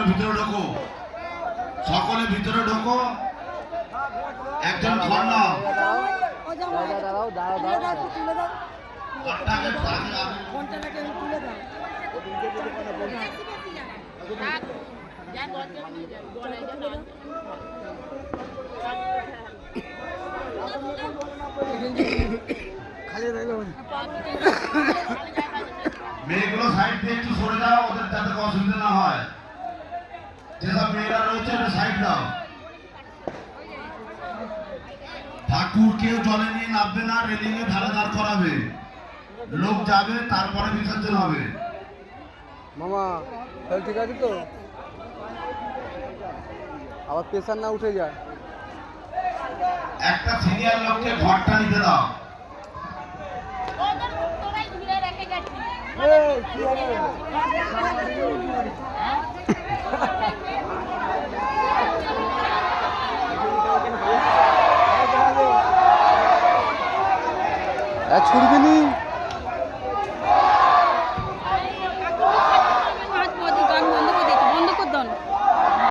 ভিতরে ঢোকো, সকলে ভিতরে ঢোকো। একজন ঘর নাও, ঘরটাকে তুলে দাও। মেয়েগুলো সাইড দিয়ে একটু সরে যাও, ওদের যাতে অসুবিধা না হয়। যেসব মেয়েরা রয়েছে সাইড দাও। ঠাকুর কেউ জলে নিয়ে নামবে না, রেলিং এ ধারে দাঁড় করাবে, লোক যাবে তারপরে বিসর্জন হবে। মামা তাহলে ঠিক আছে তো, আবার প্রেশার না উঠে যায়। একটা সিনিয়র লোককে ঘরটা নিতে দাও। ছুটবি নি।